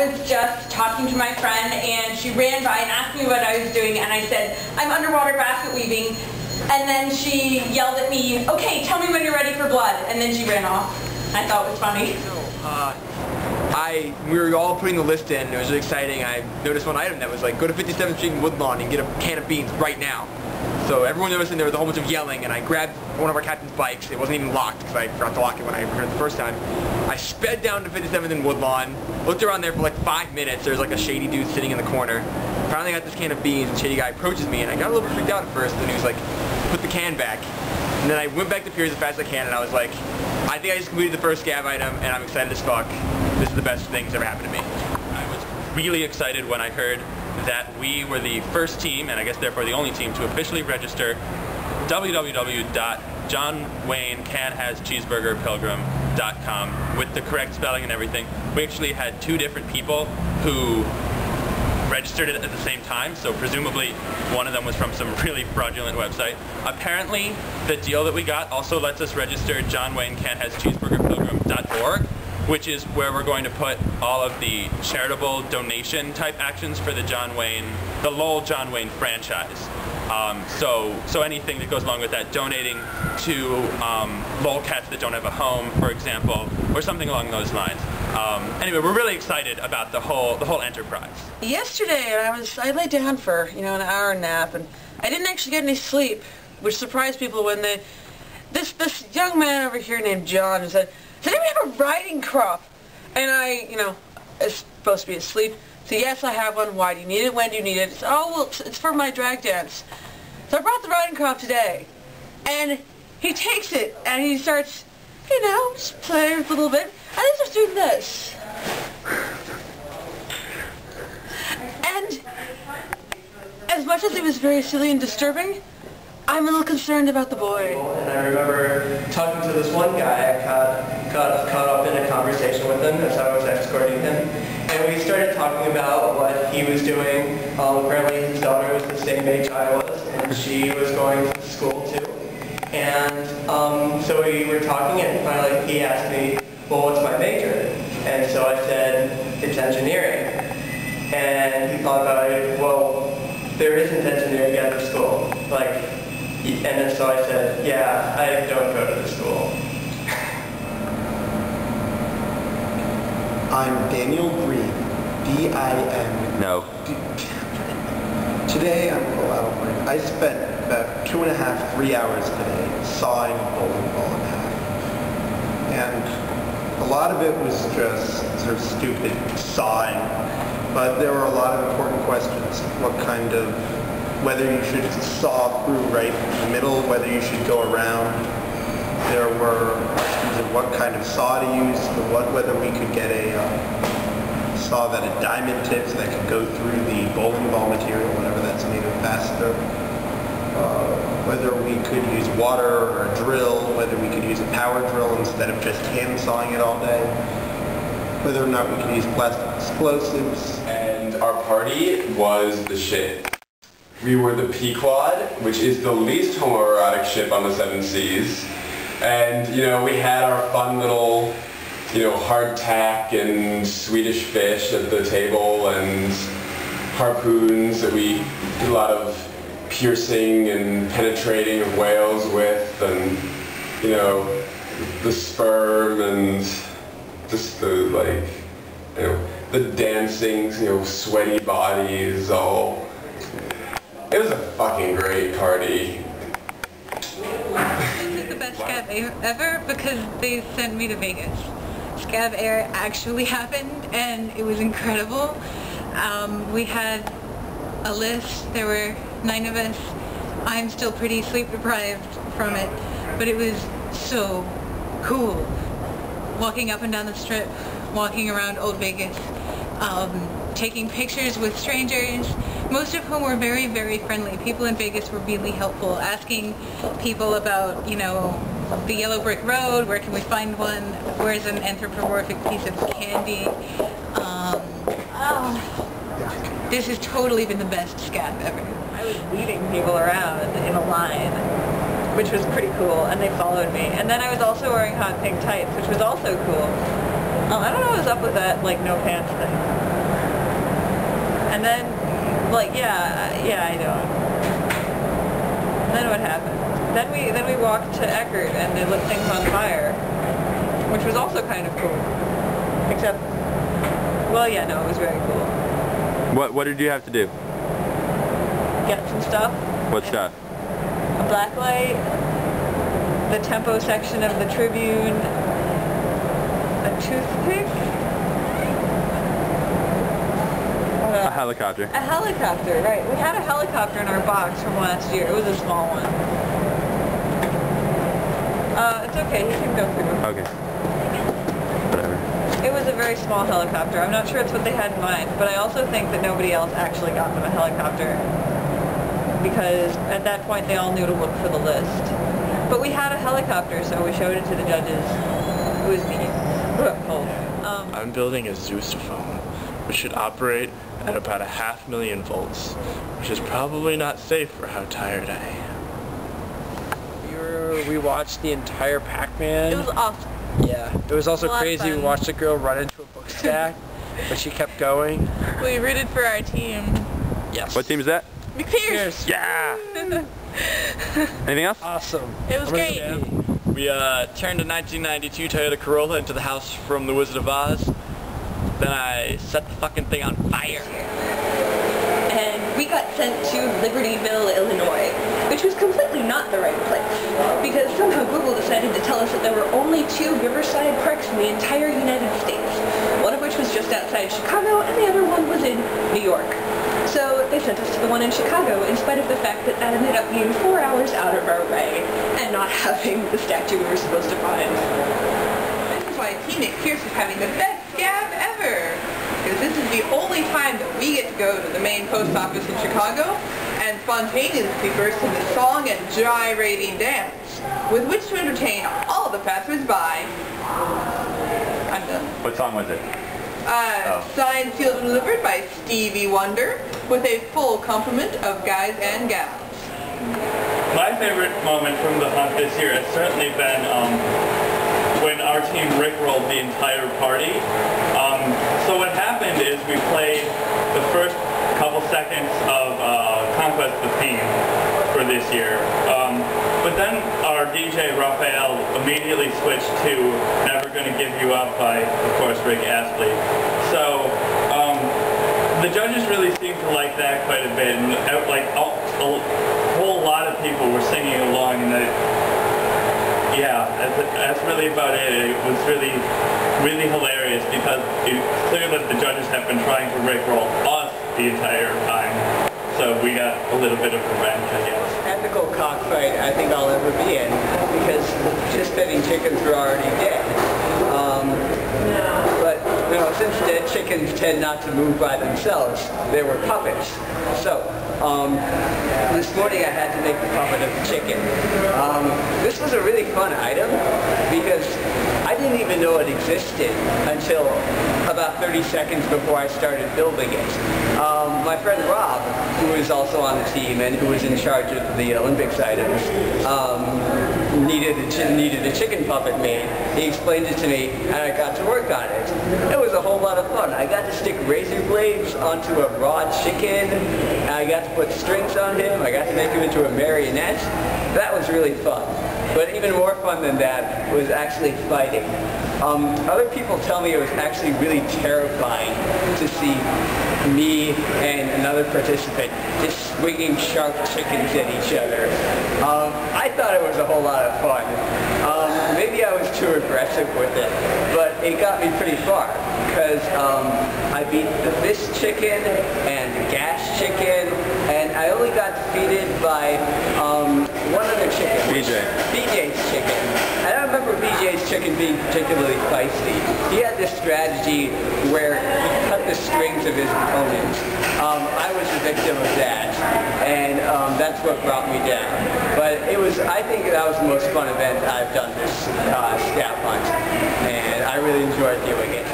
I was just talking to my friend and she ran by and asked me what I was doing, and I said, I'm underwater basket weaving. And then she yelled at me, okay, tell me when you're ready for blood. And then she ran off. I thought it was funny. We were all putting the list in, and it was really exciting. I noticed one item that was like, go to 57th Street in Woodlawn and get a can of beans right now. So everyone noticed, and there was a whole bunch of yelling, and I grabbed one of our captain's bikes. It wasn't even locked because I forgot to lock it when I returned the first time. I sped down to 57th in Woodlawn, looked around there for like 5 minutes. There was like a shady dude sitting in the corner. Finally got this can of beans, and shady guy approaches me, and I got a little bit freaked out at first, and he was like, put the can back. And then I went back to Pierce as fast as I can, and I was like, I think I just completed the first Scav item, and I'm excited as fuck. This is the best thing that's ever happened to me. I was really excited when I heard that we were the first team, and I guess therefore the only team, to officially register www.johnwaynecanhascheeseburgerpilgrim.com with the correct spelling and everything. We actually had 2 different people who registered it at the same time, so presumably one of them was from some really fraudulent website. Apparently, the deal that we got also lets us register johnwaynecanhascheeseburgerpilgrim.org, which is where we're going to put all of the charitable donation type actions for the LOL John Wayne franchise. So anything that goes along with that, donating to lol cats that don't have a home, for example, or something along those lines. Anyway, we're really excited about the whole enterprise. Yesterday, I laid down for an hour nap, and I didn't actually get any sleep, which surprised people when this young man over here named John said, does anybody have a riding crop? And I was supposed to be asleep. So yes, I have one. Why do you need it? When do you need it? Oh, well, it's for my drag dance. So I brought the riding crop today. And he takes it and he starts, just playing a little bit. And he starts doing this. And as much as it was very silly and disturbing, I'm a little concerned about the boy. And I remember talking to this one guy. I got caught up in a conversation with him as I was escorting him. And we started talking about what he was doing. Apparently his daughter was the same age I was, and she was going to school too. And so we were talking, and finally he asked me, well, what's my major? And so I said, it's engineering. And he thought about it, well, there isn't engineering at the school. And then so I said, yeah, I don't go to the school. I'm Daniel Green, D-I-N. No. Today I spent about 2.5, 3 hours today sawing a bowling ball in half. And a lot of it was just sort of stupid sawing, but there were a lot of important questions. Whether you should saw through right in the middle, whether you should go around. There were questions of what kind of saw to use, whether we could get a saw that had diamond tips that could go through the bowling ball material, whatever that's made of faster. Whether we could use water or a drill, whether we could use a power drill instead of just hand sawing it all day. Whether or not we could use plastic explosives. And our party was the shit. We were the Pequod, which is the least homoerotic ship on the 7 seas. And, we had our fun little, hardtack and Swedish fish at the table and harpoons that we did a lot of piercing and penetrating of whales with, and, the sperm and just the, the dancing, sweaty bodies, all. It was a fucking great party. This is the best Scav ever because they sent me to Vegas. Scav Ever actually happened and it was incredible. We had a list. There were 9 of us. I'm still pretty sleep deprived from it, but it was so cool. Walking up and down the strip, walking around Old Vegas, taking pictures with strangers, most of whom were very, very friendly. People in Vegas were really helpful, asking people about, the Yellow Brick Road, where can we find one, where's an anthropomorphic piece of candy. This has totally been the best Scav ever. I was leading people around in a line, which was pretty cool, and they followed me. And then I was also wearing hot pink tights, which was also cool. I don't know what was up with that, no pants thing. And then, like, yeah, I know. And then what happened? Then we walked to Eckerd and they lit things on fire, which was also kind of cool. Except, well, yeah, no, it was very cool. What did you have to do? Get some stuff. What stuff? A black light, the tempo section of the Tribune, a toothpick, A helicopter. a helicopter, right. We had a helicopter in our box from last year. It was a small one. It's okay, he can go through. Okay. Whatever. It was a very small helicopter. I'm not sure it's what they had in mind, but I also think that nobody else actually got them a helicopter because at that point they all knew to look for the list. But we had a helicopter, so we showed it to the judges. It was neat. Cold. I'm building a Zeusophone, which should operate at about 500,000 volts, which is probably not safe for how tired I am. We watched the entire Pac-Man. It was awesome. Yeah. It was also A lot of crazy. We fun. watched a girl run into a book stack, but she kept going. We rooted for our team. Yes. What team is that? MacPierce. Yeah! Anything else? Awesome. It was great. We turned a 1992 Toyota Corolla into the house from The Wizard of Oz. Then I set the fucking thing on fire. And we got sent to Libertyville, Illinois, which was completely not the right place, because somehow Google decided to tell us that there were only 2 riverside parks in the entire United States, one of which was just outside Chicago, and the other one was in New York. So they sent us to the one in Chicago, in spite of the fact that that ended up being 4 hours out of our way, and not having the statue we were supposed to find. This is why Team MacPierce is having the best Scav ever! Because this is the only time that we get to go to the main post office in Chicago and spontaneously burst into song and gyrating dance, with which to entertain all the passers-by. I'm done. What song was it? Signed, sealed, and delivered by Stevie Wonder, with a full complement of guys and gals. My favorite moment from the hunt this year has certainly been when our team rickrolled the entire party. So what happened is we played the first couple seconds of Conquest the Theme for this year. But then our DJ Raphael immediately switched to Never Gonna Give You Up by, of course, Rick Astley. So the judges really seemed to like that quite a bit, and like a whole lot of people were singing along, and yeah, that's really about it. It was really hilarious because it's clear that the judges have been trying to rickroll us the entire time. So we got a little bit of revenge, I guess. Ethical cockfight I think I'll ever be in, because just-fitting chickens are already dead. But you know, since dead chickens tend not to move by themselves, they were puppets. So this morning I had to make the puppet of the chicken. This was a really fun item because I didn't even know it existed until about 30 seconds before I started building it. My friend Rob, who is also on the team and who was in charge of the Olympics items, needed a chicken puppet made. He explained it to me and I got to work on it. It was a whole lot of fun. I got to stick razor blades onto a raw chicken. I got to put strings on him. I got to make him into a marionette. That was really fun. But even more fun than that was actually fighting. Other people tell me it was actually really terrifying to see me and another participant just swinging sharp chickens at each other. I thought it was a whole lot of fun. Maybe I was too aggressive with it, but it got me pretty far because I beat the fist chicken and the gas chicken, and I only got defeated by one other chicken. BJ's chicken. I don't remember BJ's chicken being particularly feisty. He had this strategy where he cut the strings of his opponents. I was a victim of that, and that's what brought me down. But it was, I think that was the most fun event I've done this Scav hunt, and I really enjoyed doing it.